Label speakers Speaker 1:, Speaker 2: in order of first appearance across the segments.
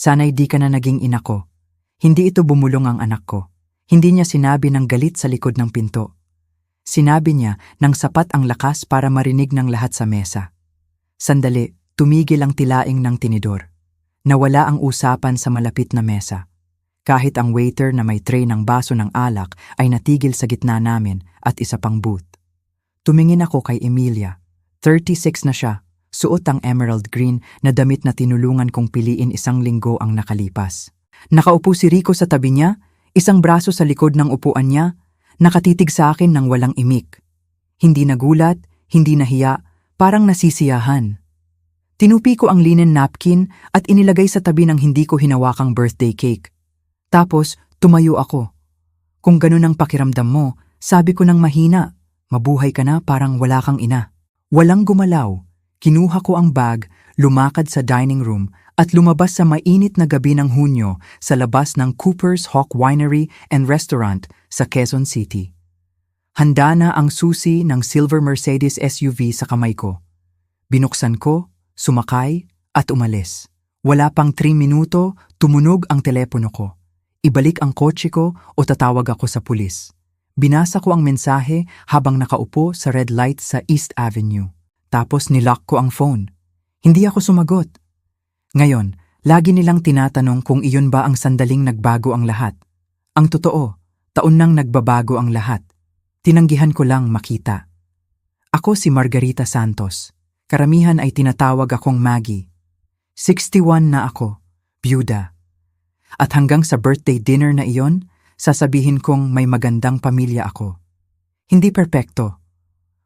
Speaker 1: Sana'y di ka na naging ina ko. Hindi ito bumulong ang anak ko. Hindi niya sinabi ng galit sa likod ng pinto. Sinabi niya nang sapat ang lakas para marinig ng lahat sa mesa. Sandali, tumigil ang tilaing ng tinidor. Nawala ang usapan sa malapit na mesa. Kahit ang waiter na may tray ng baso ng alak ay natigil sa gitna namin at isa pang booth. Tumingin ako kay Emilia. 36 na siya. Suot ang emerald green na damit na tinulungan kong piliin isang linggo ang nakalipas. Nakaupo si Rico sa tabi niya, isang braso sa likod ng upuan niya, nakatitig sa akin ng walang imik. Hindi nagulat, hindi nahiya, parang nasisiyahan. Tinupi ko ang linen napkin at inilagay sa tabi ng hindi ko hinawakang birthday cake. Tapos, tumayo ako. Kung ganun ang pakiramdam mo, sabi ko ng mahina, mabuhay ka na parang wala kang ina. Walang gumalaw. Kinuha ko ang bag, lumakad sa dining room at lumabas sa mainit na gabi ng Hunyo sa labas ng Cooper's Hawk Winery and Restaurant sa Quezon City. Handa na ang susi ng silver Mercedes SUV sa kamay ko. Binuksan ko, sumakay at umalis. Wala pang 3 minuto, tumunog ang telepono ko. Ibalik ang kotse ko o tatawag ako sa pulis. Binasa ko ang mensahe habang nakaupo sa red light sa East Avenue. Tapos nilock ko ang phone. Hindi ako sumagot. Ngayon, lagi nilang tinatanong kung iyon ba ang sandaling nagbago ang lahat. Ang totoo, taon nang nagbabago ang lahat. Tinanggihan ko lang makita. Ako si Margarita Santos. Karamihan ay tinatawag akong Maggie. 61 na ako, byuda. At hanggang sa birthday dinner na iyon, sasabihin kong may magandang pamilya ako. Hindi perpekto.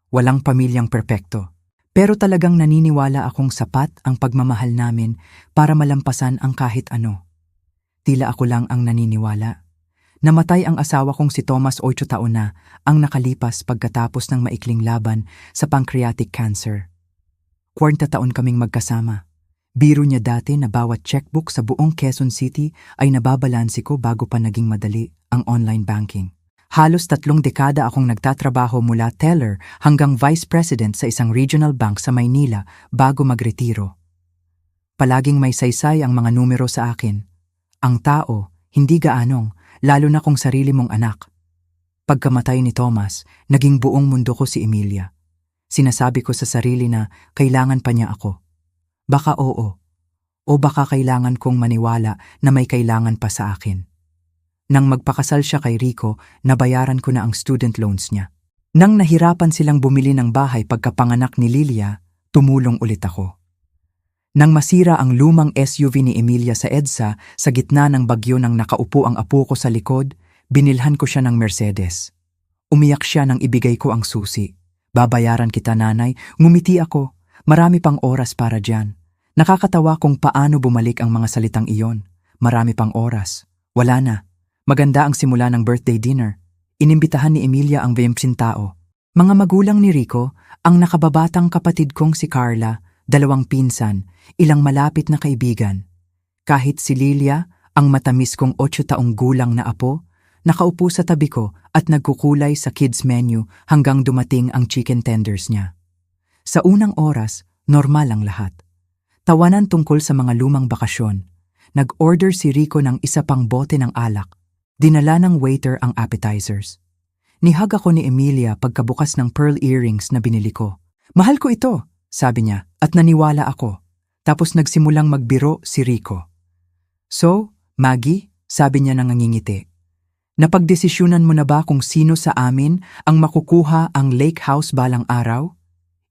Speaker 1: Walang pamilyang perpekto. Pero talagang naniniwala akong sapat ang pagmamahal namin para malampasan ang kahit ano. Tila ako lang ang naniniwala. Namatay ang asawa kong si Thomas 8 taon na ang nakalipas pagkatapos ng maikling laban sa pancreatic cancer. 40 taon kaming magkasama. Biro niya dati na bawat checkbook sa buong Quezon City ay nababalansi ko bago pa naging madali ang online banking. Halos 3 dekada akong nagtatrabaho mula teller hanggang vice president sa isang regional bank sa Maynila bago magretiro. Palaging may saysay ang mga numero sa akin. Ang tao, hindi gaanong, lalo na kung sarili mong anak. Pagkamatay ni Thomas, naging buong mundo ko si Emilia. Sinasabi ko sa sarili na kailangan pa niya ako. Baka oo, o baka kailangan kong maniwala na may kailangan pa sa akin. Nang magpakasal siya kay Rico, nabayaran ko na ang student loans niya. Nang nahirapan silang bumili ng bahay pagkapanganak ni Lilia, tumulong ulit ako. Nang masira ang lumang SUV ni Emilia sa EDSA sa gitna ng bagyo nang nakaupo ang apo ko sa likod, binilhan ko siya ng Mercedes. Umiyak siya nang ibigay ko ang susi. Babayaran kita nanay, ngumiti ako. Marami pang oras para dyan. Nakakatawa kung paano bumalik ang mga salitang iyon. Marami pang oras. Wala na. Maganda ang simula ng birthday dinner. Inimbitahan ni Emilia ang 20 tao. Mga magulang ni Rico, ang nakababatang kapatid kong si Carla, 2 pinsan, ilang malapit na kaibigan. Kahit si Lilia, ang matamis kong 8 taong gulang na apo, nakaupo sa tabi ko at nagkukulay sa kids menu hanggang dumating ang chicken tenders niya. Sa unang oras, normal ang lahat. Tawanan tungkol sa mga lumang bakasyon. Nag-order si Rico ng isa pang bote ng alak. Dinala ng waiter ang appetizers. Nihag ako ni Emilia pagkabukas ng pearl earrings na binili ko. Mahal ko ito, sabi niya, at naniwala ako. Tapos nagsimulang magbiro si Rico. So, Maggie, sabi niya nangangingiti. Napagdesisyunan mo na ba kung sino sa amin ang makukuha ang lake house balang araw?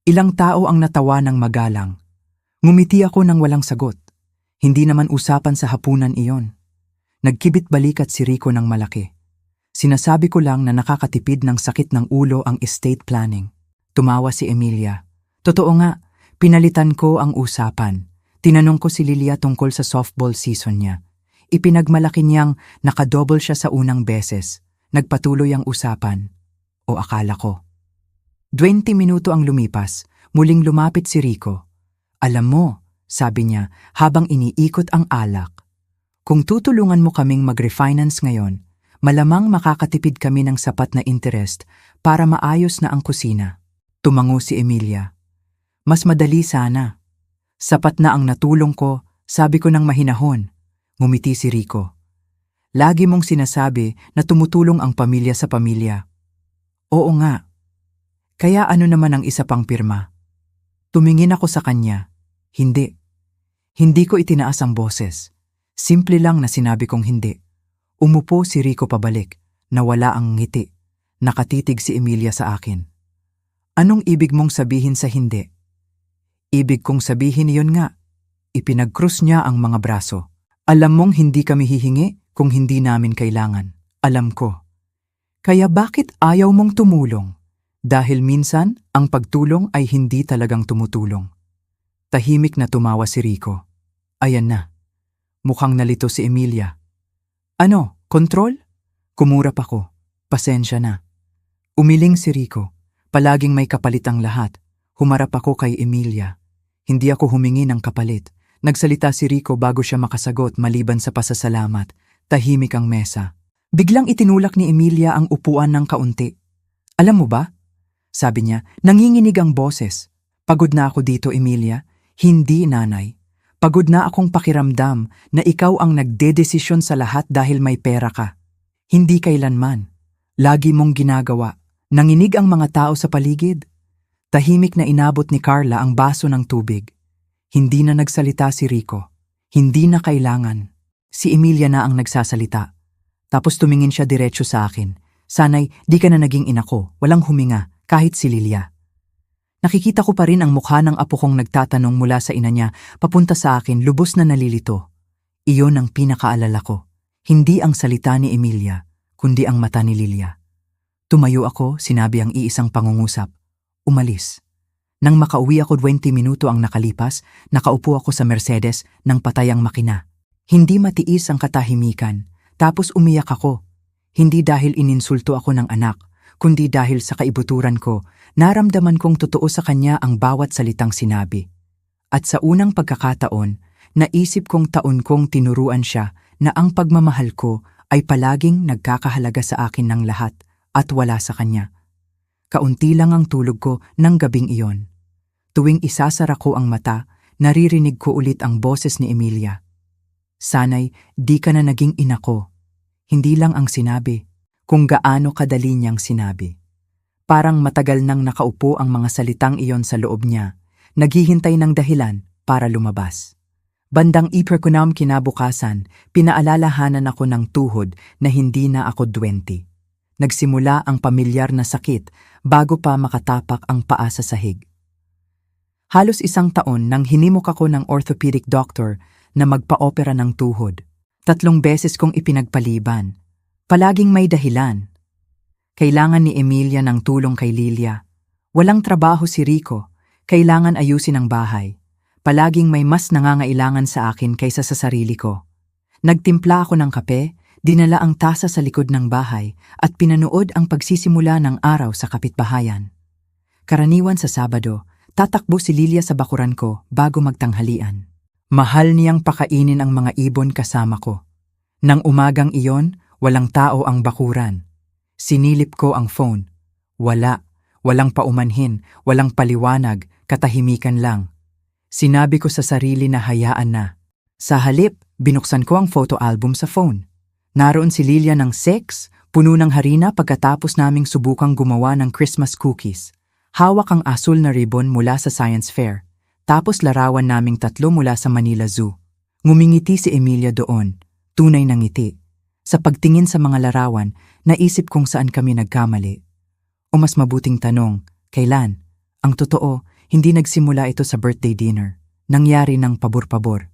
Speaker 1: Ilang tao ang natawa ng magalang. Ngumiti ako nang walang sagot. Hindi naman usapan sa hapunan iyon. Nagkibit balikat si Rico ng malaki. Sinasabi ko lang na nakakatipid ng sakit ng ulo ang estate planning. Tumawa si Emilia. Totoo nga, pinalitan ko ang usapan. Tinanong ko si Lilia tungkol sa softball season niya. Ipinagmalaki niyang nakadouble siya sa unang beses. Nagpatuloy ang usapan. O akala ko. 20 minuto ang lumipas, muling lumapit si Rico. Alam mo, sabi niya habang iniikot ang alak. Kung tutulungan mo kaming mag-refinance ngayon, malamang makakatipid kami ng sapat na interest para maayos na ang kusina. Tumango si Emilia. Mas madali sana. Sapat na ang natulong ko, sabi ko ng mahinahon. Ngumiti si Rico. Lagi mong sinasabi na tumutulong ang pamilya sa pamilya. Oo nga. Kaya ano naman ang isa pang pirma? Tumingin ako sa kanya. Hindi. Hindi ko itinaas ang boses. Simple lang na sinabi kong hindi. Umupo si Rico pabalik. Nawala ang ngiti. Nakatitig si Emilia sa akin. Anong ibig mong sabihin sa hindi? Ibig kong sabihin iyon nga. Ipinag-cross niya ang mga braso. Alam mong hindi kami hihingi kung hindi namin kailangan. Alam ko. Kaya bakit ayaw mong tumulong? Dahil minsan, ang pagtulong ay hindi talagang tumutulong. Tahimik na tumawa si Rico. Ayan na. Mukhang nalito si Emilia. Ano, kontrol? Kumurap ako. Pasensya na. Umiling si Rico. Palaging may kapalit ang lahat. Humarap ako kay Emilia. Hindi ako humingi ng kapalit. Nagsalita si Rico bago siya makasagot maliban sa pasasalamat. Tahimik ang mesa. Biglang itinulak ni Emilia ang upuan ng kaunti. Alam mo ba? Sabi niya, nanginginig ang boses. Pagod na ako dito, Emilia. Hindi, nanay. Pagod na akong pakiramdam na ikaw ang nagdedesisyon sa lahat dahil may pera ka. Hindi kailanman. Lagi mong ginagawa. Nanginig ang mga tao sa paligid. Tahimik na inabot ni Carla ang baso ng tubig. Hindi na nagsalita si Rico. Hindi na kailangan. Si Emilia na ang nagsasalita. Tapos tumingin siya diretso sa akin. Sanay, di ka na naging ina ko. Walang huminga, kahit si Lilia. Nakikita ko pa rin ang mukha ng apo kong nagtatanong mula sa ina niya, papunta sa akin, lubos na nalilito. Iyon ang pinakaalala ko. Hindi ang salita ni Emilia, kundi ang mata ni Lilia. Tumayo ako, sinabi ang iisang pangungusap. Umalis. Nang makauwi ako 20 minuto ang nakalipas, nakaupo ako sa Mercedes nang patay ang makina. Hindi matiis ang katahimikan. Tapos umiyak ako. Hindi dahil ininsulto ako ng anak, kundi dahil sa kaibuturan ko, naramdaman kong totoo sa kanya ang bawat salitang sinabi. At sa unang pagkakataon, naisip kong taon kong tinuruan siya na ang pagmamahal ko ay palaging nagkakahalaga sa akin ng lahat at wala sa kanya. Kaunti lang ang tulog ko ng gabing iyon. Tuwing isasara ko ang mata, naririnig ko ulit ang boses ni Emilia. Sana'y di ka na naging ina ko. Hindi lang ang sinabi, kung gaano kadali niyang sinabi. Parang matagal nang nakaupo ang mga salitang iyon sa loob niya, naghihintay ng dahilan para lumabas. Bandang iperkunam kinabukasan, pinaalalahanan ako ng tuhod na hindi na ako 20. Nagsimula ang pamilyar na sakit bago pa makatapak ang paa sa sahig. Halos 1 taon nang hinimok ako ng orthopedic doctor na magpa-opera ng tuhod. 3 beses kong ipinagpaliban. Palaging may dahilan. Kailangan ni Emilia ng tulong kay Lilia. Walang trabaho si Rico. Kailangan ayusin ang bahay. Palaging may mas nangangailangan sa akin kaysa sa sarili ko. Nagtimpla ako ng kape, dinala ang tasa sa likod ng bahay at pinanood ang pagsisimula ng araw sa kapitbahayan. Karaniwan sa Sabado, tatakbo si Lilia sa bakuran ko bago magtanghalian. Mahal niyang pakainin ang mga ibon kasama ko. Nang umagang iyon, walang tao ang bakuran. Sinilip ko ang phone. Walang paumanhin, walang paliwanag, katahimikan lang. Sinabi ko sa sarili na hayaan na. Sa halip, binuksan ko ang photo album sa phone. Naroon si Lilia ng sex, puno ng harina pagkatapos naming subukang gumawa ng Christmas cookies. Hawak ang asul na ribbon mula sa science fair. Tapos larawan naming 3 mula sa Manila Zoo. Ngumingiti si Emilia doon, tunay na ngiti. Sa pagtingin sa mga larawan, naisip kong saan kami nagkamali. O mas mabuting tanong, kailan? Ang totoo, hindi nagsimula ito sa birthday dinner. Nangyari ng pabor-pabor.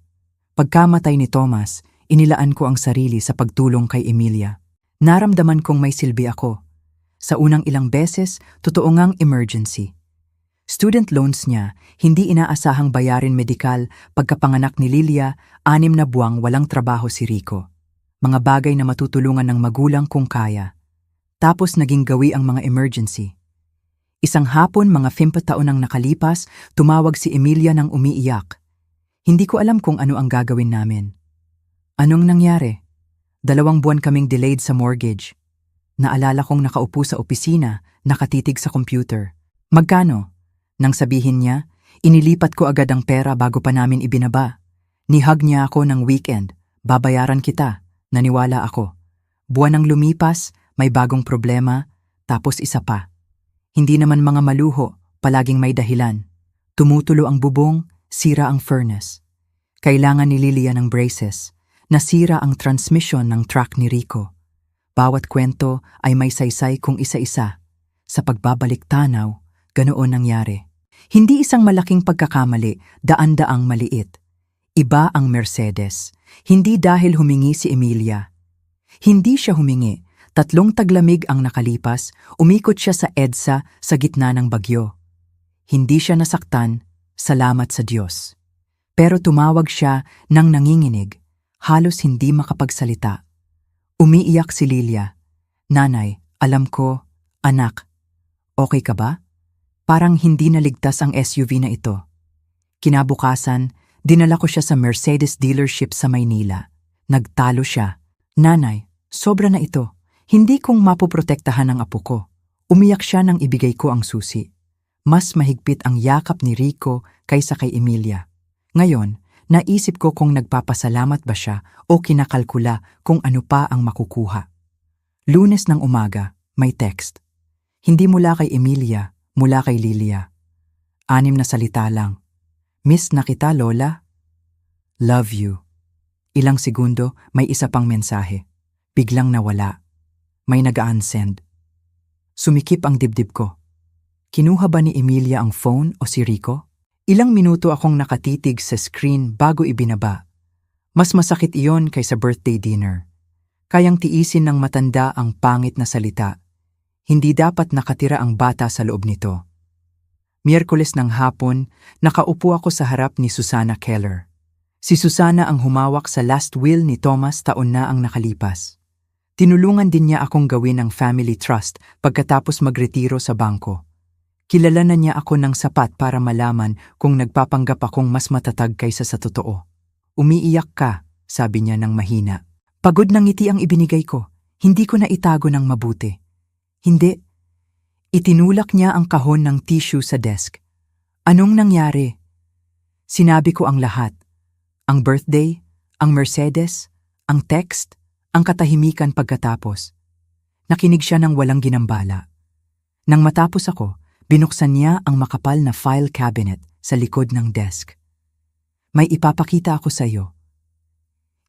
Speaker 1: Pagkamatay ni Thomas, inilaan ko ang sarili sa pagtulong kay Emilia. Naramdaman kong may silbi ako. Sa unang ilang beses, totoo ngang emergency. Student loans niya, hindi inaasahang bayarin medikal, pagkapanganak ni Lilia, 6 na buwang walang trabaho si Rico. Mga bagay na matutulungan ng magulang kung kaya. Tapos naging gawi ang mga emergency. Isang hapon, mga 5 taon ang nakalipas, tumawag si Emilia nang umiiyak. Hindi ko alam kung ano ang gagawin namin. Anong nangyari? 2 buwan kaming delayed sa mortgage. Naalala kong nakaupo sa opisina, nakatitig sa computer. Magkano? Nang sabihin niya, inilipat ko agad ang pera bago pa namin ibinaba. Nihag niya ako ng weekend, Babayaran kita, naniwala ako. Buwan ang lumipas, may bagong problema, tapos isa pa. Hindi naman mga maluho, palaging may dahilan. Tumutulo ang bubong, sira ang furnace. Kailangan ni Lilia ng braces. Nasira ang transmission ng truck ni Rico. Bawat kwento ay may saysay kung isa-isa. Sa pagbabalik tanaw, ganoon nangyari. Hindi isang malaking pagkakamali, daan-daang maliit. Iba ang Mercedes. Hindi dahil humingi si Emilia. Hindi siya humingi. 3 taglamig ang nakalipas, umikot siya sa EDSA sa gitna ng bagyo. Hindi siya nasaktan, salamat sa Diyos. Pero tumawag siya nang nanginginig, halos hindi makapagsalita. Umiiyak si Lilia. Nanay, alam ko, anak, okay ka ba? Parang hindi naligtas ang SUV na ito. Kinabukasan, dinala ko siya sa Mercedes dealership sa Maynila. Nagtalo siya. Nanay, sobra na ito. Hindi kong mapoprotektahan ang apo ko. Umiyak siya nang ibigay ko ang susi. Mas mahigpit ang yakap ni Rico kaysa kay Emilia. Ngayon, naisip ko kung nagpapasalamat ba siya o kinakalkula kung ano pa ang makukuha. Lunes ng umaga, may text. Hindi mula kay Emilia, mula kay Lilia. 6 na salita lang. Miss na kita, Lola. Love you. Ilang segundo, may isa pang mensahe. Biglang nawala. May nag-unsend. Sumikip ang dibdib ko. Kinuha ba ni Emilia ang phone o si Rico? Ilang minuto akong nakatitig sa screen bago ibinaba. Mas masakit iyon kaysa birthday dinner. Kayang tiisin ng matanda ang pangit na salita. Hindi dapat nakatira ang bata sa loob nito. Miyerkules ng hapon, nakaupo ako sa harap ni Susana Keller. Si Susana ang humawak sa last will ni Thomas taon na ang nakalipas. Tinulungan din niya akong gawin ang family trust pagkatapos magretiro sa bangko. Kilala na niya ako ng sapat para malaman kung nagpapanggap akong mas matatag kaysa sa totoo. Umiiyak ka, sabi niya ng mahina. Pagod ng ngiti ang ibinigay ko. Hindi ko na itago ng mabuti. Hindi. Itinulak niya ang kahon ng tissue sa desk. Anong nangyari? Sinabi ko ang lahat. Ang birthday, ang Mercedes, ang text, ang katahimikan pagkatapos. Nakinig siya ng walang ginambala. Nang matapos ako, binuksan niya ang makapal na file cabinet sa likod ng desk. May ipapakita ako sa iyo.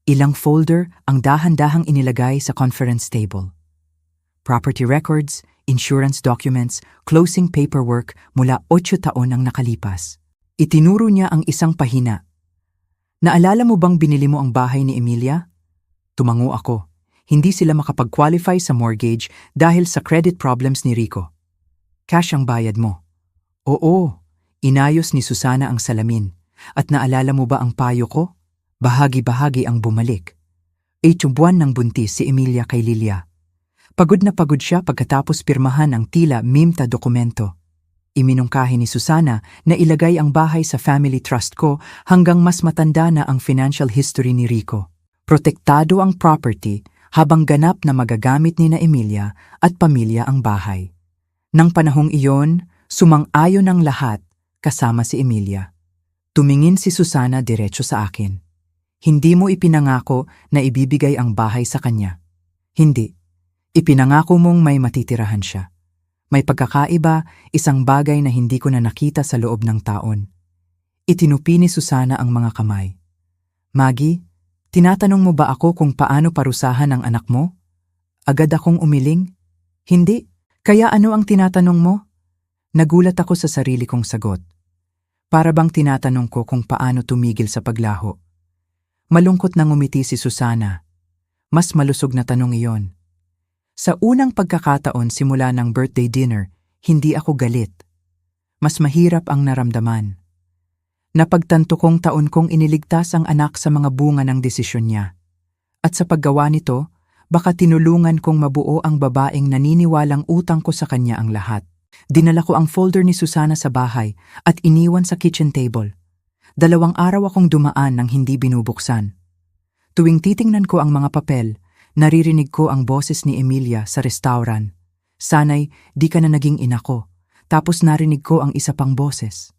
Speaker 1: Ilang folder ang dahan-dahang inilagay sa conference table. Property records, insurance documents, closing paperwork mula 8 taon ang nakalipas. Itinuro niya ang isang pahina. Naalala mo bang binili mo ang bahay ni Emilia? Tumango ako. Hindi sila makapag-qualify sa mortgage dahil sa credit problems ni Rico. Cash ang bayad mo. Oo, inayos ni Susana ang salamin. At naalala mo ba ang payo ko? Bahagi-bahagi ang bumalik. 8 buwan ng buntis si Emilia kay Lilia. Pagod na pagod siya pagkatapos pirmahan ang tila mimta dokumento. Iminungkahi ni Susana na ilagay ang bahay sa family trust ko hanggang mas matanda na ang financial history ni Rico. Protektado ang property habang ganap na magagamit ni na Emilia at pamilya ang bahay. Nang panahong iyon, sumang-ayon ang lahat kasama si Emilia. Tumingin si Susana diretso sa akin. Hindi mo ipinangako na ibibigay ang bahay sa kanya. Hindi. Ipinangako mong may matitirahan siya. May pagkakaiba, isang bagay na hindi ko na nakita sa loob ng taon. Itinupi ni Susana ang mga kamay. Maggie, tinatanong mo ba ako kung paano parusahan ang anak mo? Agad akong umiling. Hindi. Kaya ano ang tinatanong mo? Nagulat ako sa sarili kong sagot. Para bang tinatanong ko kung paano tumigil sa paglaho. Malungkot nang umiti si Susana. Mas malusog na tanong iyon. Sa unang pagkakataon simula ng birthday dinner, hindi ako galit. Mas mahirap ang naramdaman. Napagtanto kong taon kong iniligtas ang anak sa mga bunga ng desisyon niya. At sa paggawa nito, baka tinulungan kong mabuo ang babaeng naniniwalang utang ko sa kanya ang lahat. Dinala ko ang folder ni Susana sa bahay at iniwan sa kitchen table. 2 araw akong dumaan nang hindi binubuksan. Tuwing titingnan ko ang mga papel, naririnig ko ang boses ni Emilia sa restaurant. Sana'y di ka na naging ina ko. Tapos narinig ko ang isa pang boses.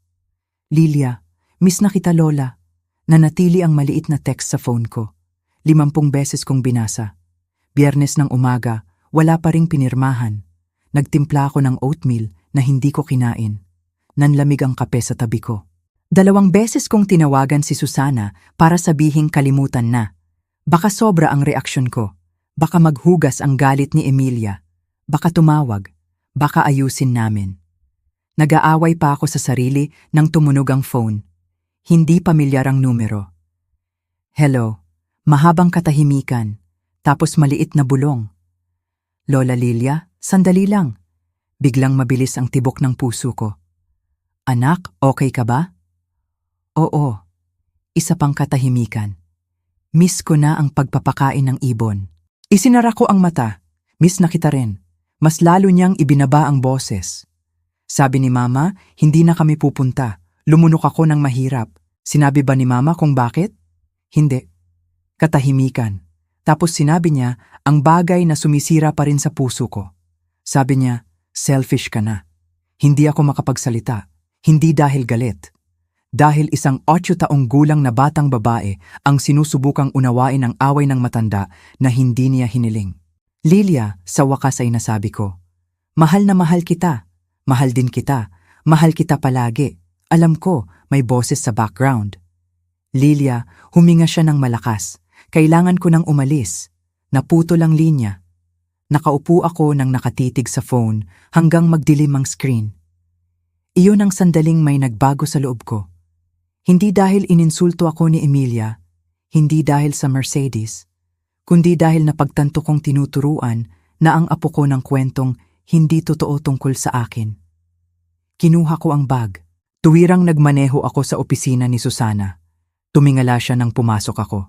Speaker 1: Lilia, miss na kita lola. Nanatili ang maliit na text sa phone ko. 50 beses kong binasa. Biyernes ng umaga, wala pa ring pinirmahan. Nagtimpla ako ng oatmeal na hindi ko kinain. Nanlamig ang kape sa tabi ko. 2 beses kong tinawagan si Susana para sabihing kalimutan na. Baka sobra ang reaksyon ko. Baka maghugas ang galit ni Emilia. Baka tumawag. Baka ayusin namin. Nag-aaway pa ako sa sarili nang tumunog ang phone. Hindi pamilyar ang numero. Hello, mahabang katahimikan, tapos maliit na bulong. Lola Lilia, sandali lang. Biglang mabilis ang tibok ng puso ko. Anak, okay ka ba? Oo. Isa pang katahimikan. Miss ko na ang pagpapakain ng ibon. Isinara ko ang mata. Miss na kita rin. Mas lalo niyang ibinaba ang boses. Sabi ni Mama, hindi na kami pupunta. Lumunok ako ng mahirap. Sinabi ba ni Mama kung bakit? Hindi. Katahimikan. Tapos sinabi niya, ang bagay na sumisira pa rin sa puso ko. Sabi niya, selfish ka na. Hindi ako makapagsalita. Hindi dahil galit. Dahil isang 8 taong gulang na batang babae ang sinusubukang unawain ang away ng matanda na hindi niya hiniling. Lilia, sa wakas ay nasabi ko, mahal na mahal kita. Mahal din kita. Mahal kita palagi. Alam ko, may boses sa background. Lilia, huminga siya ng malakas. Kailangan ko nang umalis. Naputo lang linya. Nakaupo ako nang nakatitig sa phone hanggang magdilim ang screen. Iyon ang sandaling may nagbago sa loob ko. Hindi dahil ininsulto ako ni Emilia, hindi dahil sa Mercedes, kundi dahil napagtanto kong tinuturuan na ang apo ko ng kwentong hindi totoo tungkol sa akin. Kinuha ko ang bag. Tuwirang nagmaneho ako sa opisina ni Susana. Tumingala siya nang pumasok ako.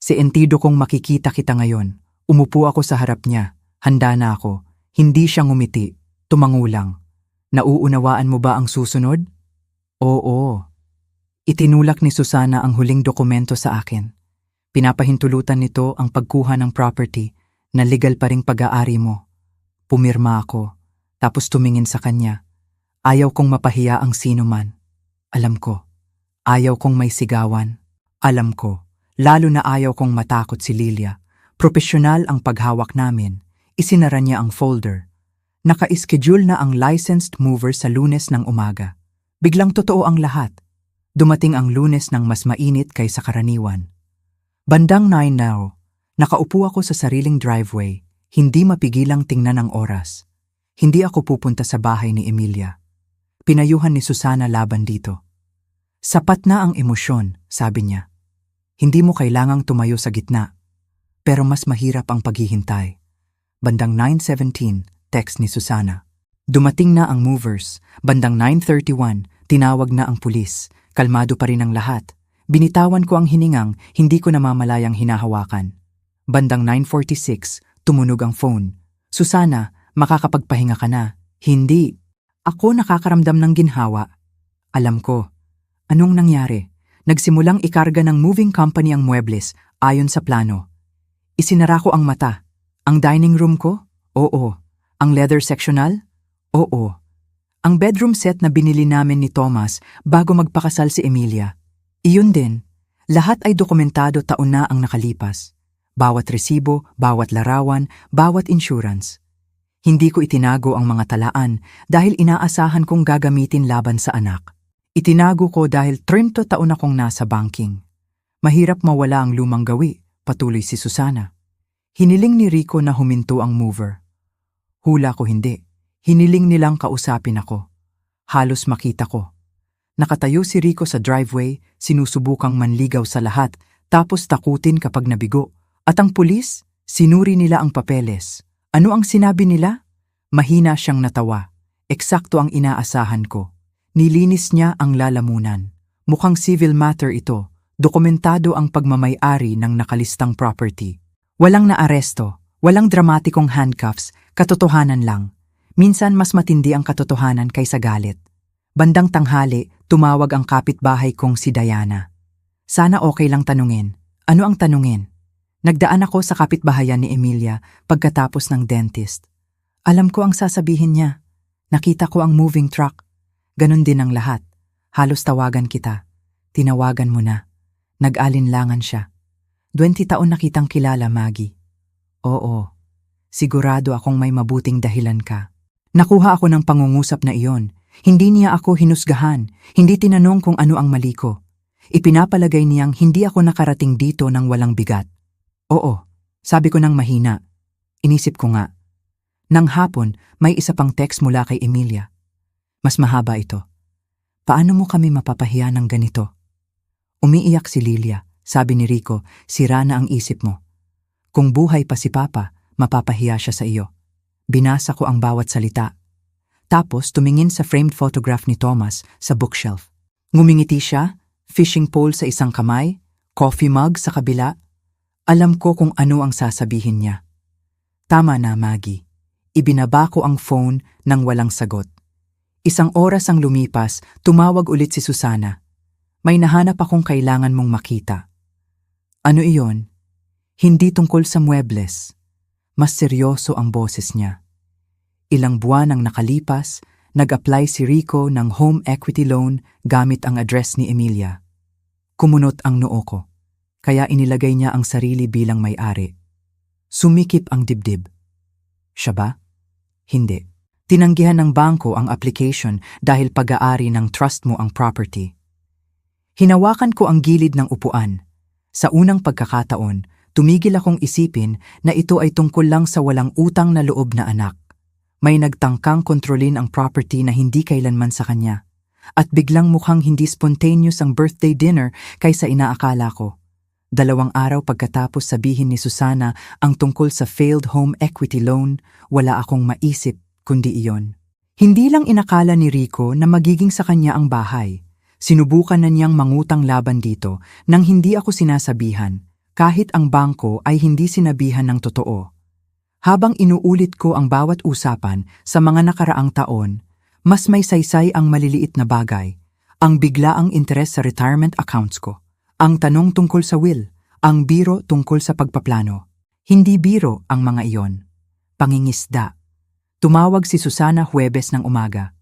Speaker 1: Seentido kong makikita kita ngayon. Umupo ako sa harap niya. Handa na ako. Hindi siya ngumiti. Tumangulang. Nauunawaan mo ba ang susunod? Oo. Itinulak ni Susana ang huling dokumento sa akin. Pinapahintulutan nito ang pagkuha ng property na legal pa ring pag-aari mo. Pumirma ako, tapos tumingin sa kanya. Ayaw kong mapahiya ang sino man. Alam ko. Ayaw kong may sigawan. Alam ko. Lalo na ayaw kong matakot si Lilia. Propesyonal ang paghawak namin. Isinara niya ang folder. Naka-schedule na ang licensed mover sa Lunes ng umaga. Biglang totoo ang lahat. Dumating ang Lunes ng mas mainit kaysa karaniwan. Bandang 9 now, nakaupo ako sa sariling driveway, hindi mapigilang tingnan ang oras. Hindi ako pupunta sa bahay ni Emilia. Pinayuhan ni Susana laban dito. Sapat na ang emosyon, sabi niya. Hindi mo kailangang tumayo sa gitna. Pero mas mahirap ang paghihintay. Bandang 9:17, text ni Susana. Dumating na ang movers. Bandang 9:31, tinawag na ang pulis. Kalmado pa rin ang lahat. Binitawan ko ang hiningang, hindi ko namamalayang hinahawakan. Bandang 9:46, tumunog ang phone. Susana, makakapagpahinga ka na. Hindi. Ako nakakaramdam ng ginhawa. Alam ko. Anong nangyari? Nagsimulang ikarga ng moving company ang muebles ayon sa plano. Isinara ko ang mata. Ang dining room ko? Oo. Ang leather sectional? Oo. Ang bedroom set na binili namin ni Thomas bago magpakasal si Emilia. Iyon din. Lahat ay dokumentado taon na ang nakalipas. Bawat resibo, bawat larawan, bawat insurance. Hindi ko itinago ang mga talaan dahil inaasahan kong gagamitin laban sa anak. Itinago ko dahil 30 taon akong nasa banking. Mahirap mawala ang lumang gawi, patuloy si Susana. Hiniling ni Rico na huminto ang mover. Hula ko hindi. Hiniling nilang kausapin ako. Halos makita ko. Nakatayo si Rico sa driveway, sinusubukang manligaw sa lahat, tapos takutin kapag nabigo. At ang pulis, sinuri nila ang papeles. Ano ang sinabi nila? Mahina siyang natawa. Eksakto ang inaasahan ko. Nilinis niya ang lalamunan. Mukhang civil matter ito. Dokumentado ang pagmamay-ari ng nakalistang property. Walang naaresto, walang dramatikong handcuffs, katotohanan lang. Minsan mas matindi ang katotohanan kaysa galit. Bandang tanghali, tumawag ang kapitbahay kong si Diana. Sana okay lang tanungin. Ano ang tanungin? Nagdaan ako sa kapitbahayan ni Emilia pagkatapos ng dentist. Alam ko ang sasabihin niya. Nakita ko ang moving truck. Ganon din ang lahat. Halos tawagan kita. Tinawagan mo na. Nag-alinlangan siya. 20 taon na kitang kilala, Maggie. Oo, sigurado akong may mabuting dahilan ka. Nakuha ako ng pangungusap na iyon. Hindi niya ako hinusgahan, hindi tinanong kung ano ang mali ko. Ipinapalagay niyang hindi ako nakarating dito ng walang bigat. Oo, sabi ko ng mahina. Inisip ko nga. Nang hapon, may isa pang text mula kay Emilia. Mas mahaba ito. Paano mo kami mapapahiya ng ganito? Umiiyak si Lilia. Sabi ni Rico, sira na ang isip mo. Kung buhay pa si Papa, mapapahiya siya sa iyo. Binasa ko ang bawat salita. Tapos tumingin sa framed photograph ni Thomas sa bookshelf. Ngumingiti siya, fishing pole sa isang kamay, coffee mug sa kabila. Alam ko kung ano ang sasabihin niya. Tama na, Maggie. Ibinaba ko ang phone nang walang sagot. Isang oras ang lumipas, tumawag ulit si Susana. May nahanap akong kailangan mong makita. Ano iyon? Hindi tungkol sa muebles. Mas seryoso ang boses niya. Ilang buwan ang nakalipas, nag-apply si Rico ng home equity loan gamit ang address ni Emilia. Kumunot ang noo ko, kaya inilagay niya ang sarili bilang may-ari. Sumikip ang dibdib. Siya ba? Hindi. Tinanggihan ng bangko ang application dahil pag-aari ng trust mo ang property. Hinawakan ko ang gilid ng upuan. Sa unang pagkakataon, tumigil akong isipin na ito ay tungkol lang sa walang utang na loob na anak. May nagtangkang kontrolin ang property na hindi kailanman sa kanya. At biglang mukhang hindi spontaneous ang birthday dinner kaysa inaakala ko. 2 araw pagkatapos sabihin ni Susana ang tungkol sa failed home equity loan, wala akong maisip kundi iyon. Hindi lang inakala ni Rico na magiging sa kanya ang bahay. Sinubukan na niyang mangutang laban dito nang hindi ako sinasabihan, kahit ang bangko ay hindi sinabihan ng totoo. Habang inuulit ko ang bawat usapan sa mga nakaraang taon, mas may saysay ang maliliit na bagay, ang biglaang interes sa retirement accounts ko, ang tanong tungkol sa will, ang biro tungkol sa pagpaplano. Hindi biro ang mga iyon. Pangingisda. Tumawag si Susana Huwebes ng umaga.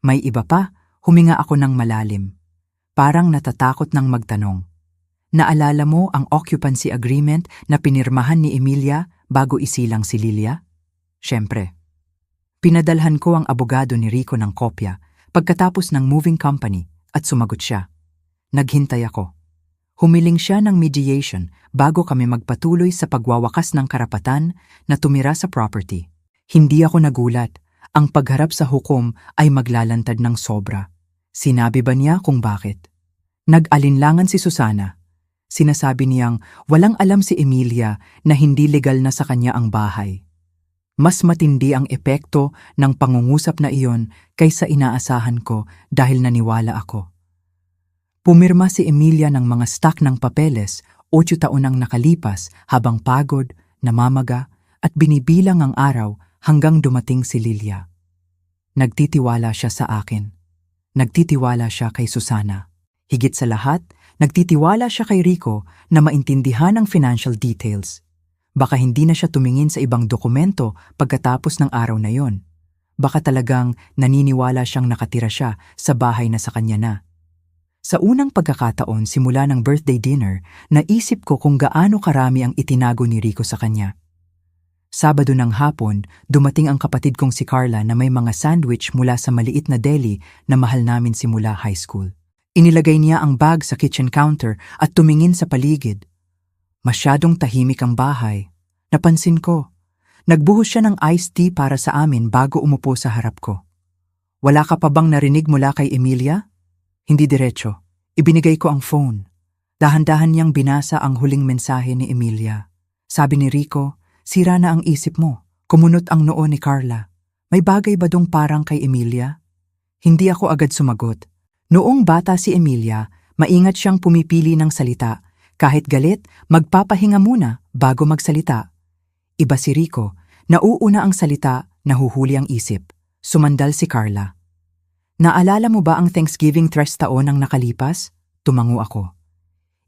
Speaker 1: May iba pa, huminga ako ng malalim. Parang natatakot ng magtanong. Naalala mo ang occupancy agreement na pinirmahan ni Emilia bago isilang si Lilia? Siyempre. Pinadalhan ko ang abogado ni Rico ng kopya pagkatapos ng moving company at sumagot siya. Naghintay ako. Humiling siya ng mediation bago kami magpatuloy sa pagwawakas ng karapatan na tumira sa property. Hindi ako nagulat. Ang pagharap sa hukom ay maglalantad ng sobra. Sinabi ba niya kung bakit? Nag-alinlangan si Susana. Sinasabi niyang walang alam si Emilia na hindi legal na sa kanya ang bahay. Mas matindi ang epekto ng pangungusap na iyon kaysa inaasahan ko dahil naniwala ako. Pumirma si Emilia ng mga stack ng papeles 8 taon ang nakalipas habang pagod, namamaga at binibilang ang araw hanggang dumating si Lilia. Nagtitiwala siya sa akin. Nagtitiwala siya kay Susana. Higit sa lahat, nagtitiwala siya kay Rico na maintindihan ang financial details. Baka hindi na siya tumingin sa ibang dokumento pagkatapos ng araw na yon. Baka talagang naniniwala siyang nakatira siya sa bahay na sa kanya na. Sa unang pagkakataon simula ng birthday dinner, naisip ko kung gaano karami ang itinago ni Rico sa kanya. Sabado ng hapon, dumating ang kapatid kong si Carla na may mga sandwich mula sa maliit na deli na mahal namin simula high school. Inilagay niya ang bag sa kitchen counter at tumingin sa paligid. Masyadong tahimik ang bahay. Napansin ko. Nagbuhos siya ng iced tea para sa amin bago umupo sa harap ko. Wala ka pa bang narinig mula kay Emilia? Hindi diretso. Ibinigay ko ang phone. Dahan-dahan niyang binasa ang huling mensahe ni Emilia. Sabi ni Rico, sira na ang isip mo. Kumunot ang noo ni Carla. May bagay ba dong parang kay Emilia? Hindi ako agad sumagot. Noong bata si Emilia, maingat siyang pumipili ng salita. Kahit galit, magpapahinga muna bago magsalita. Iba si Rico, nauuna ang salita, nahuhuli ang isip. Sumandal si Carla. Naalala mo ba ang Thanksgiving 3 taon ang nakalipas? Tumango ako.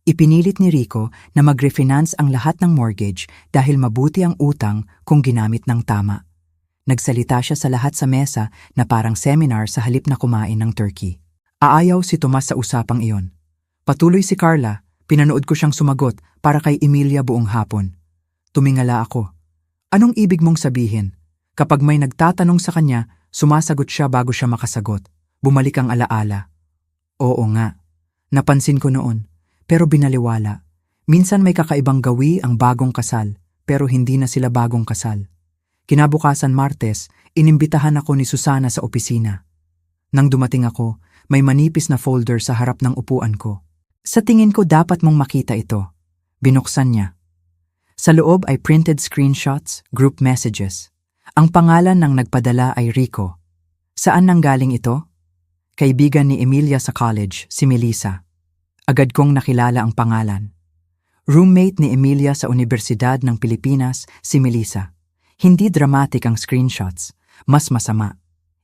Speaker 1: Ipinilit ni Rico na mag-refinance ang lahat ng mortgage dahil mabuti ang utang kung ginamit ng tama. Nagsalita siya sa lahat sa mesa na parang seminar sa halip na kumain ng turkey. Aayaw si Tomas sa usapang iyon. Patuloy si Carla, Pinanood ko siyang sumagot para kay Emilia buong hapon. Tumingala ako. Anong ibig mong sabihin? Kapag may nagtatanong sa kanya, sumasagot siya bago siya makasagot. Bumalik ang alaala. Oo nga. Napansin ko noon, pero binaliwala. Minsan may kakaibang gawi ang bagong kasal, pero hindi na sila bagong kasal. Kinabukasan Martes, inimbitahan ako ni Susana sa opisina. Nang dumating ako, may manipis na folder sa harap ng upuan ko. Sa tingin ko dapat mong makita ito. Binuksan niya. Sa loob ay printed screenshots, group messages. Ang pangalan ng nagpadala ay Rico. Saan nanggaling ito? Kaibigan ni Emilia sa college, si Melissa. Agad kong nakilala ang pangalan. Roommate ni Emilia sa Universidad ng Pilipinas, si Melissa. Hindi dramatic ang screenshots, mas masama.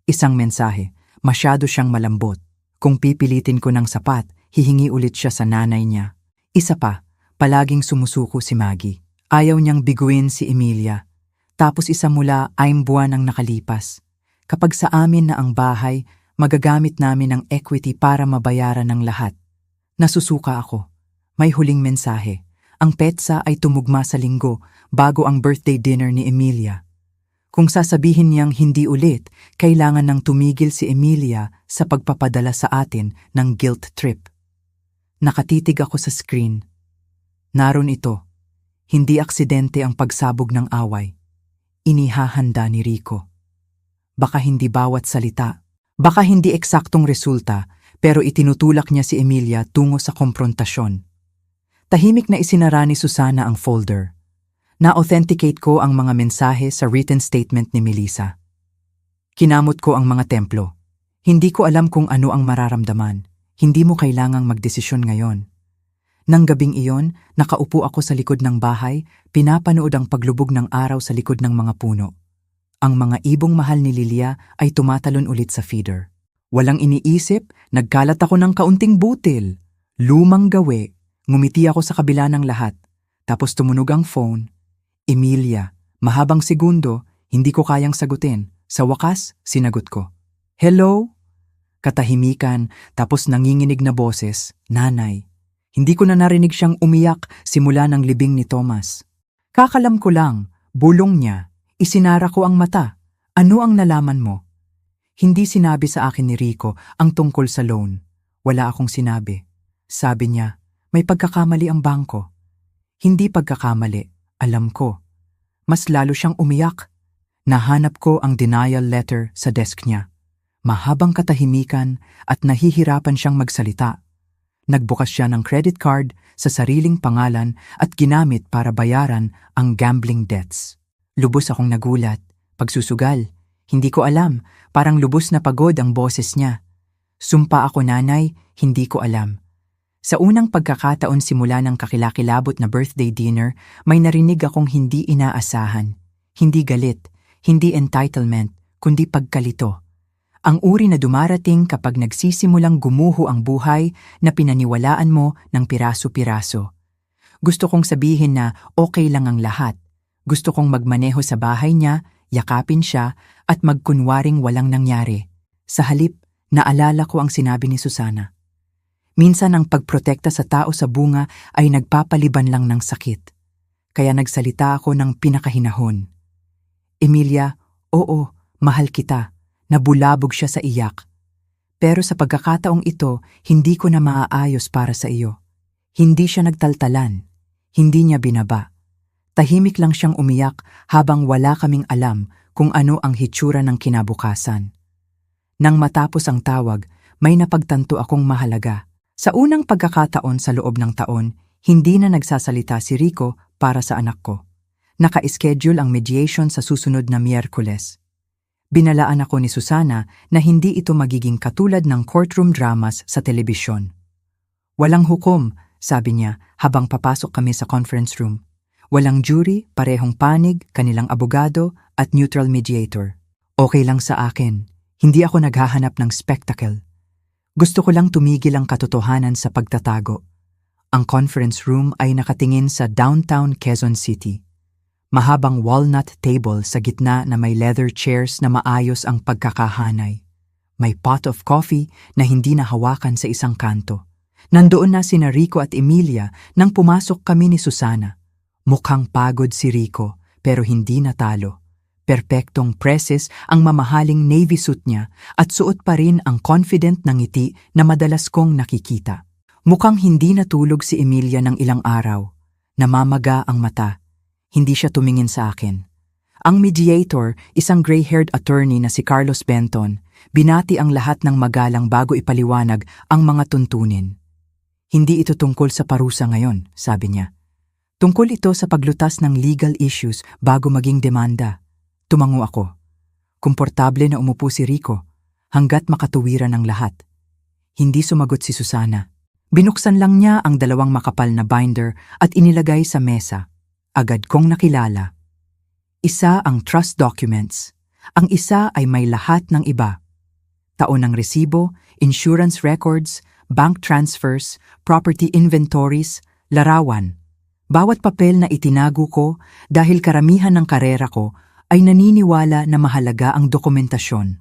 Speaker 1: Isang mensahe, masyado siyang malambot. Kung pipilitin ko ng sapat, hihingi ulit siya sa nanay niya. Isa pa, palaging sumusuko si Maggie. Ayaw niyang biguin si Emilia. Tapos isa mula 9 buwan ang nakalipas. Kapag sa amin na ang bahay, magagamit namin ang equity para mabayaran ng lahat. Nasusuka ako. May huling mensahe. Ang petsa ay tumugma sa linggo bago ang birthday dinner ni Emilia. Kung sasabihin niyang hindi ulit, kailangan nang tumigil si Emilia sa pagpapadala sa atin ng guilt trip. Nakatitig ako sa screen. Naroon ito. Hindi aksidente ang pagsabog ng away. Inihahanda ni Rico. Baka hindi bawat salita. Baka hindi eksaktong resulta, pero itinutulak niya si Emilia tungo sa komprontasyon. Tahimik na isinara ni Susana ang folder. Na-authenticate ko ang mga mensahe sa written statement ni Melissa. Kinamot ko ang mga templo. Hindi ko alam kung ano ang mararamdaman. Hindi mo kailangang magdesisyon ngayon. Nang gabing iyon, nakaupo ako sa likod ng bahay, pinapanood ang paglubog ng araw sa likod ng mga puno. Ang mga ibong mahal ni Lilia ay tumatalon ulit sa feeder. Walang iniisip, nagkalat ako ng kaunting butil. Lumang gawi, ngumiti ako sa kabila ng lahat. Tapos tumunog ang phone. Emilia, mahabang segundo, hindi ko kayang sagutin. Sa wakas, sinagot ko. Hello? Katahimikan, tapos nanginginig na boses, nanay. Hindi ko na narinig siyang umiyak simula ng libing ni Thomas. Kakalam ko lang, bulong niya. Isinara ko ang mata. Ano ang nalaman mo? Hindi sinabi sa akin ni Rico ang tungkol sa loan. Wala akong sinabi. Sabi niya, may pagkakamali ang bangko. Hindi pagkakamali, alam ko. Mas lalo siyang umiyak. Nahanap ko ang denial letter sa desk niya. Mahabang katahimikan at nahihirapan siyang magsalita. Nagbukas siya ng credit card sa sariling pangalan at ginamit para bayaran ang gambling debts. Lubos akong nagulat. Pagsusugal. Hindi ko alam. Parang lubos na pagod ang boses niya. Sumpa ako nanay, hindi ko alam. Sa unang pagkakataon simula ng kakilakilabot na birthday dinner, may narinig akong hindi inaasahan. Hindi galit, hindi entitlement, kundi pagkalito. Ang uri na dumarating kapag nagsisimulang gumuho ang buhay na pinaniwalaan mo ng piraso-piraso. Gusto kong sabihin na okay lang ang lahat. Gusto kong magmaneho sa bahay niya, yakapin siya at magkunwaring walang nangyari. Sa halip, naalala ko ang sinabi ni Susana. Minsan ang pagprotekta sa tao sa bunga ay nagpapaliban lang ng sakit. Kaya nagsalita ako ng pinakahinahon. Emilia, oo, mahal kita. Nabulabog siya sa iyak. Pero sa pagkakataong ito, hindi ko na maaayos para sa iyo. Hindi siya nagtaltalan. Hindi niya binaba. Tahimik lang siyang umiyak habang wala kaming alam kung ano ang hitsura ng kinabukasan. Nang matapos ang tawag, may napagtanto akong mahalaga. Sa unang pagkakataon sa loob ng taon, hindi na nagsasalita si Rico para sa anak ko. Naka-schedule ang mediation sa susunod na Miyerkules. Binalaan ako ni Susana na hindi ito magiging katulad ng courtroom dramas sa telebisyon. Walang hukom, sabi niya habang papasok kami sa conference room. Walang jury, parehong panig, kanilang abogado at neutral mediator. Okay lang sa akin, hindi ako naghahanap ng spectacle. Gusto ko lang tumigil ang katotohanan sa pagtatago. Ang conference room ay nakatingin sa downtown Quezon City. Mahabang walnut table sa gitna na may leather chairs na maayos ang pagkakahanay. May pot of coffee na hindi nahawakan sa isang kanto. Nandoon na sina Rico at Emilia nang pumasok kami ni Susana. Mukhang pagod si Rico pero hindi natalo. Perpektong preses ang mamahaling navy suit niya at suot pa rin ang confident na ngiti na madalas kong nakikita. Mukhang hindi natulog si Emilia ng ilang araw. Namamaga ang mata. Hindi siya tumingin sa akin. Ang mediator, isang gray-haired attorney na si Carlos Benton, binati ang lahat ng magalang bago ipaliwanag ang mga tuntunin. Hindi ito tungkol sa parusa ngayon, sabi niya. Tungkol ito sa paglutas ng legal issues bago maging demanda. Tumango ako. Komportable na umupo si Rico hanggat makatuwiran ng lahat. Hindi sumagot si Susana. Binuksan lang niya ang dalawang makapal na binder at inilagay sa mesa. Agad kong nakilala. Isa ang trust documents. Ang isa ay may lahat ng iba. Taon ng resibo, insurance records, bank transfers, property inventories, larawan. Bawat papel na itinago ko dahil karamihan ng karera ko ay naniniwala na mahalaga ang dokumentasyon.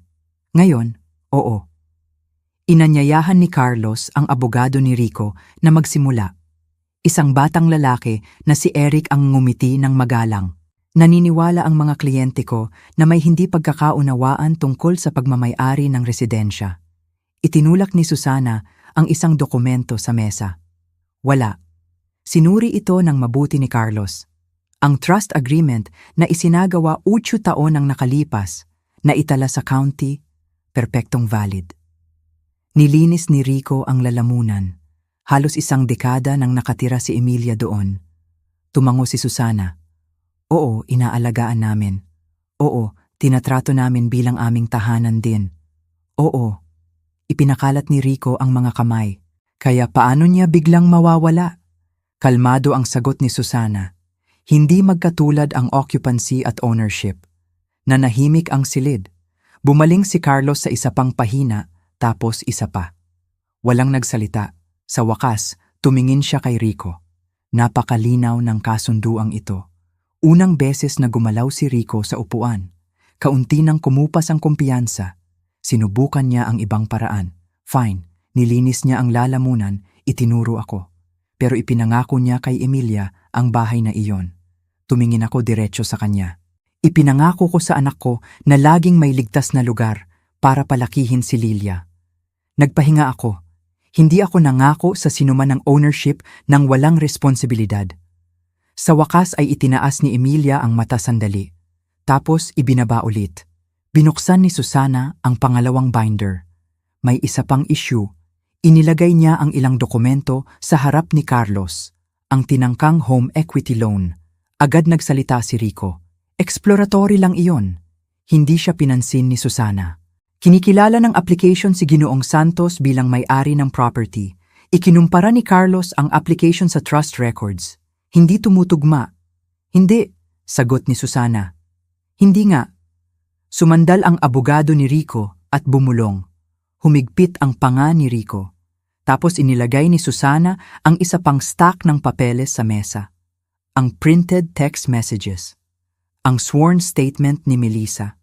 Speaker 1: Ngayon, oo. Inanyayahan ni Carlos ang abogado ni Rico na magsimula. Isang batang lalaki na si Eric ang ngumiti ng magalang. Naniniwala ang mga kliyente ko na may hindi pagkakaunawaan tungkol sa pagmamay-ari ng residensya. Itinulak ni Susana ang isang dokumento sa mesa. Wala. Sinuri ito ng mabuti ni Carlos. Ang trust agreement na isinagawa 8 taon ang nakalipas na itala sa county, perpektong valid. Nilinis ni Rico ang lalamunan. Halos isang dekada nang nakatira si Emilia doon. Tumango si Susana. Oo, inaalagaan namin. Oo, tinatrato namin bilang aming tahanan din. Oo, ipinakalat ni Rico ang mga kamay. Kaya paano niya biglang mawawala? Kalmado ang sagot ni Susana. Hindi magkatulad ang occupancy at ownership. Nanahimik ang silid. Bumaling si Carlos sa isa pang pahina, tapos isa pa. Walang nagsalita. Sa wakas, tumingin siya kay Rico. Napakalinaw ng kasunduang ito. Unang beses na gumalaw si Rico sa upuan. Kaunti nang kumupas ang kumpiyansa. Sinubukan niya ang ibang paraan. Fine, nilinis niya ang lalamunan, itinuro ako. Pero ipinangako niya kay Emilia ang bahay na iyon. Tumingin ako diretso sa kanya. Ipinangako ko sa anak ko na laging may ligtas na lugar para palakihin si Lilia. Nagpahinga ako. Hindi ako nangako sa sinuman ng ownership ng walang responsibilidad. Sa wakas ay itinaas ni Emilia ang mata sandali. Tapos ibinaba ulit. Binuksan ni Susana ang pangalawang binder. May isa pang issue. Inilagay niya ang ilang dokumento sa harap ni Carlos. Ang tinangkang home equity loan. Agad nagsalita si Rico. Exploratory lang iyon. Hindi siya pinansin ni Susana. Kinikilala ng application si Ginoong Santos bilang may-ari ng property. Ikinumpara ni Carlos ang application sa trust records. Hindi tumutugma. Hindi, sagot ni Susana. Hindi nga. Sumandal ang abogado ni Rico at bumulong. Humigpit ang panga ni Rico. Tapos inilagay ni Susana ang isa pang stack ng papeles sa mesa. Ang printed text messages. Ang sworn statement ni Melissa.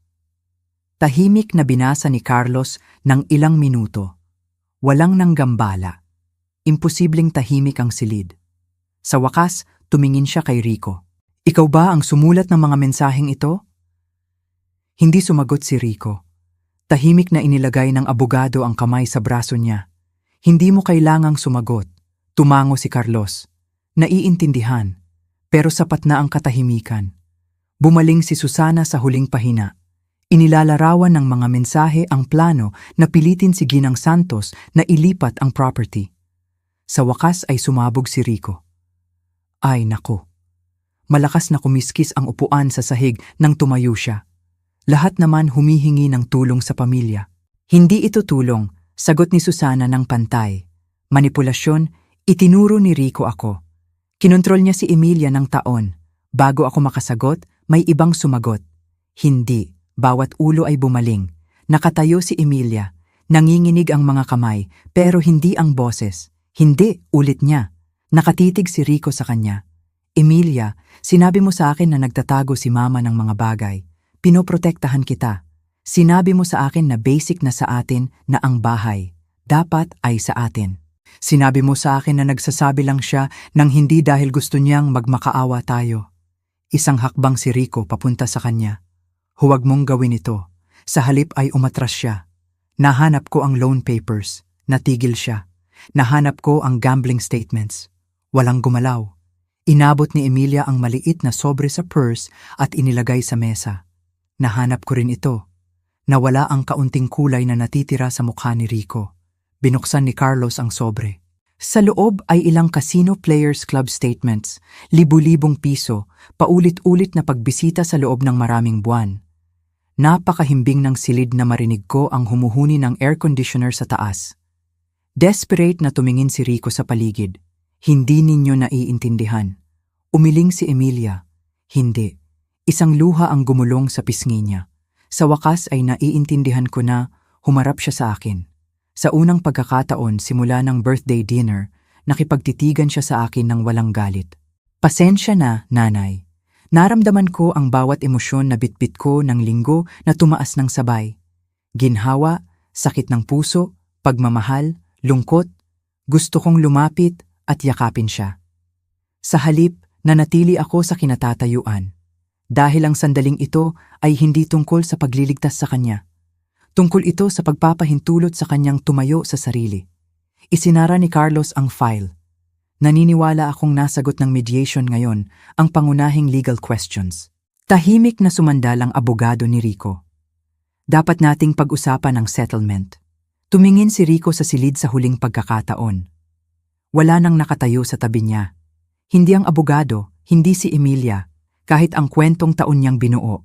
Speaker 1: Tahimik na binasa ni Carlos ng ilang minuto. Walang nanggambala. Imposibleng tahimik ang silid. Sa wakas, tumingin siya kay Rico. Ikaw ba ang sumulat ng mga mensaheng ito? Hindi sumagot si Rico. Tahimik na inilagay ng abogado ang kamay sa braso niya. Hindi mo kailangang sumagot. Tumango si Carlos. Naiintindihan. Pero sapat na ang katahimikan. Bumaling si Susana sa huling pahina. Inilalarawan ng mga mensahe ang plano na pilitin si Ginang Santos na ilipat ang property. Sa wakas ay sumabog si Rico. Ay nako. Malakas na kumiskis ang upuan sa sahig nang tumayo siya. Lahat naman humihingi ng tulong sa pamilya. Hindi ito tulong, sagot ni Susana ng pantay. Manipulasyon, itinuro ni Rico ako. Kinontrol niya si Emilia ng taon. Bago ako makasagot, may ibang sumagot. Hindi. Bawat ulo ay bumaling. Nakatayo si Emilia. Nanginginig ang mga kamay, pero hindi ang boses. Hindi, ulit niya. Nakatitig si Rico sa kanya. Emilia, sinabi mo sa akin na nagtatago si mama ng mga bagay. Pinoprotektahan kita. Sinabi mo sa akin na basic na sa atin na ang bahay. Dapat ay sa atin. Sinabi mo sa akin na nagsasabi lang siya nang hindi dahil gusto niyang magmakaawa tayo. Isang hakbang si Rico papunta sa kanya. Huwag mong gawin ito. Sa halip ay umatras siya. Nahanap ko ang loan papers. Natigil siya. Nahanap ko ang gambling statements. Walang gumalaw. Inabot ni Emilia ang maliit na sobre sa purse at inilagay sa mesa. Nahanap ko rin ito. Nawala ang kaunting kulay na natitira sa mukha ni Rico. Binuksan ni Carlos ang sobre. Sa loob ay ilang Casino Players Club statements, libu-libong piso, paulit-ulit na pagbisita sa loob ng maraming buwan. Napakahimbing ng silid na marinig ko ang humuhuni ng air conditioner sa taas. Desperate na tumingin si Rico sa paligid. Hindi ninyo naiintindihan. Umiling si Emilia. Hindi. Isang luha ang gumulong sa pisngi niya. Sa wakas ay naiintindihan ko na humarap siya sa akin. Sa unang pagkakataon simula ng birthday dinner, nakipagtitigan siya sa akin ng walang galit. Pasensya na, nanay. Naramdaman ko ang bawat emosyon na bitbit ko ng linggo na tumaas ng sabay. Ginhawa, sakit ng puso, pagmamahal, lungkot. Gusto kong lumapit at yakapin siya. Sa halip, nanatili ako sa kinatatayuan. Dahil ang sandaling ito ay hindi tungkol sa pagliligtas sa kanya. Tungkol ito sa pagpapahintulot sa kanyang tumayo sa sarili. Isinara ni Carlos ang file. Naniniwala akong nasagot ng mediation ngayon ang pangunahing legal questions. Tahimik na sumandal ang abogado ni Rico. Dapat nating pag-usapan ang settlement. Tumingin si Rico sa silid sa huling pagkakataon. Wala nang nakatayo sa tabi niya. Hindi ang abogado, hindi si Emilia, kahit ang kwentong taon niyang binuo.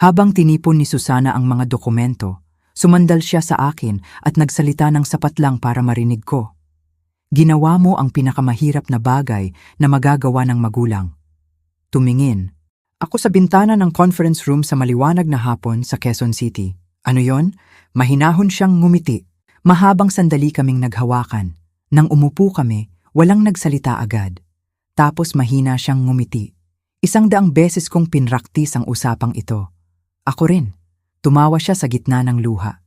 Speaker 1: Habang tinipon ni Susana ang mga dokumento, sumandal siya sa akin at nagsalita ng sapat lang para marinig ko. Ginawa mo ang pinakamahirap na bagay na magagawa ng magulang. Tumingin. Ako sa bintana ng conference room sa maliwanag na hapon sa Quezon City. Ano yon? Mahinahon siyang ngumiti. Mahabang sandali kaming naghawakan. Nang umupo kami, walang nagsalita agad. Tapos mahina siyang ngumiti. 100 beses kong pinraktis ang usapang ito. Ako rin. Tumawa siya sa gitna ng luha.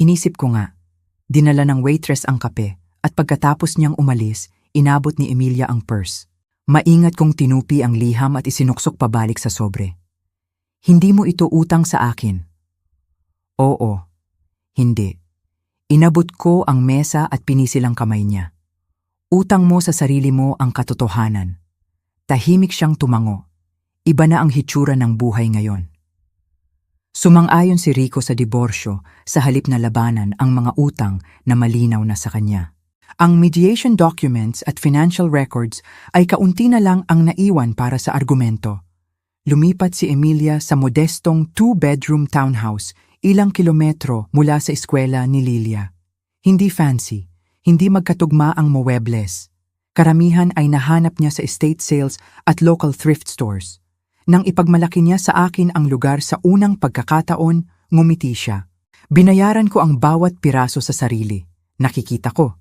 Speaker 1: Inisip ko nga. Dinala ng waitress ang kape at pagkatapos niyang umalis, inabot ni Emilia ang purse. Maingat kong tinupi ang liham at isinuksok pabalik sa sobre. Hindi mo ito utang sa akin. Oo. Hindi. Inabot ko ang mesa at pinisil ang kamay niya. Utang mo sa sarili mo ang katotohanan. Tahimik siyang tumango. Iba na ang hitsura ng buhay ngayon. Sumang-ayon si Rico sa diborsyo sa halip na labanan ang mga utang na malinaw na sa kanya. Ang mediation documents at financial records ay kaunti na lang ang naiwan para sa argumento. Lumipat si Emilia sa modestong 2-bedroom townhouse ilang kilometro mula sa eskwela ni Lilia. Hindi fancy, hindi magkatugma ang muebles. Karamihan ay nahanap niya sa estate sales at local thrift stores. Nang ipagmalaki niya sa akin ang lugar sa unang pagkakataon, ngumiti siya. Binayaran ko ang bawat piraso sa sarili. Nakikita ko.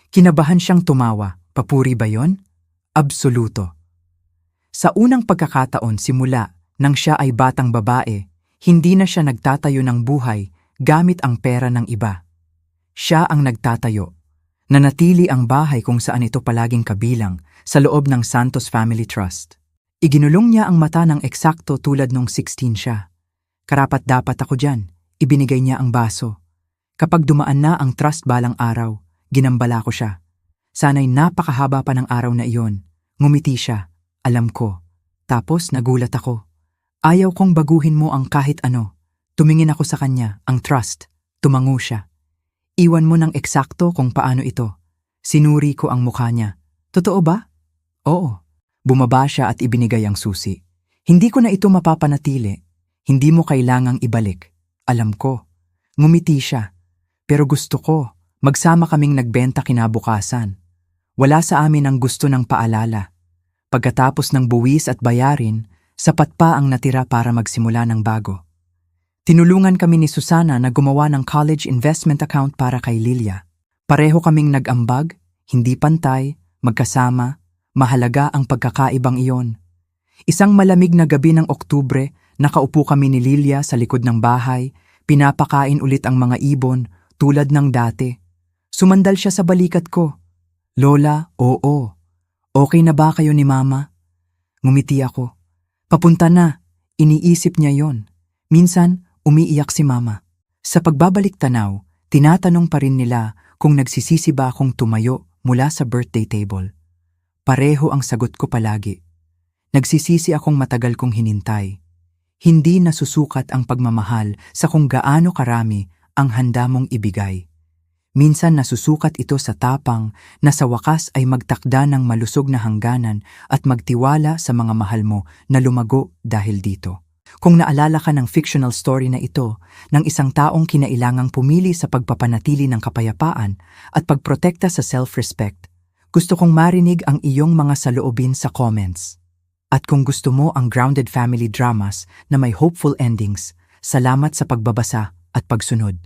Speaker 1: Kinabahan siyang tumawa. Papuri ba yon? Absoluto. Sa unang pagkakataon simula, nang siya ay batang babae, hindi na siya nagtatayo ng buhay gamit ang pera ng iba. Siya ang nagtatayo. Nanatili ang bahay kung saan ito palaging kabilang sa loob ng Santos Family Trust. Iginulong niya ang mata ng eksakto tulad nung 16 siya. Karapat-dapat ako dyan. Ibinigay niya ang baso. Kapag dumaan na ang trust balang araw, ginambala ko siya. Sana'y napakahaba pa ng araw na iyon. Ngumiti siya. Alam ko. Tapos nagulat ako. Ayaw kong baguhin mo ang kahit ano. Tumingin ako sa kanya, ang trust. Tumango siya. Iwan mo ng eksakto kung paano ito. Sinuri ko ang mukha niya. Totoo ba? Oo. Bumaba siya at ibinigay ang susi. Hindi ko na ito mapapanatili. Hindi mo kailangang ibalik. Alam ko. Ngumiti siya. Pero gusto ko. Magsama kaming nagbenta kinabukasan. Wala sa amin ang gusto ng paalala. Pagkatapos ng buwis at bayarin, sapat pa ang natira para magsimula ng bago. Tinulungan kami ni Susana na gumawa ng college investment account para kay Lilia. Pareho kaming nag-ambag, hindi pantay, magkasama, mahalaga ang pagkakaibang iyon. Isang malamig na gabi ng Oktubre, nakaupo kami ni Lilia sa likod ng bahay, pinapakain ulit ang mga ibon tulad ng dati. Sumandal siya sa balikat ko, Lola, oo. Okay na ba kayo ni Mama? Ngumiti ako. Papunta na. Iniisip niya yon. Minsan, umiiyak si Mama. Sa pagbabalik tanaw, tinatanong pa rin nila kung nagsisisi ba akong tumayo mula sa birthday table. Pareho ang sagot ko palagi. Nagsisisi akong matagal kong hinintay. Hindi nasusukat ang pagmamahal sa kung gaano karami ang handa mong ibigay. Minsan nasusukat ito sa tapang na sa wakas ay magtakda ng malusog na hangganan at magtiwala sa mga mahal mo na lumago dahil dito. Kung naalala ka ng fictional story na ito, ng isang taong kinailangang pumili sa pagpapanatili ng kapayapaan at pagprotekta sa self-respect, gusto kong marinig ang iyong mga saloobin sa comments. At kung gusto mo ang grounded family dramas na may hopeful endings, salamat sa pagbabasa at pagsunod.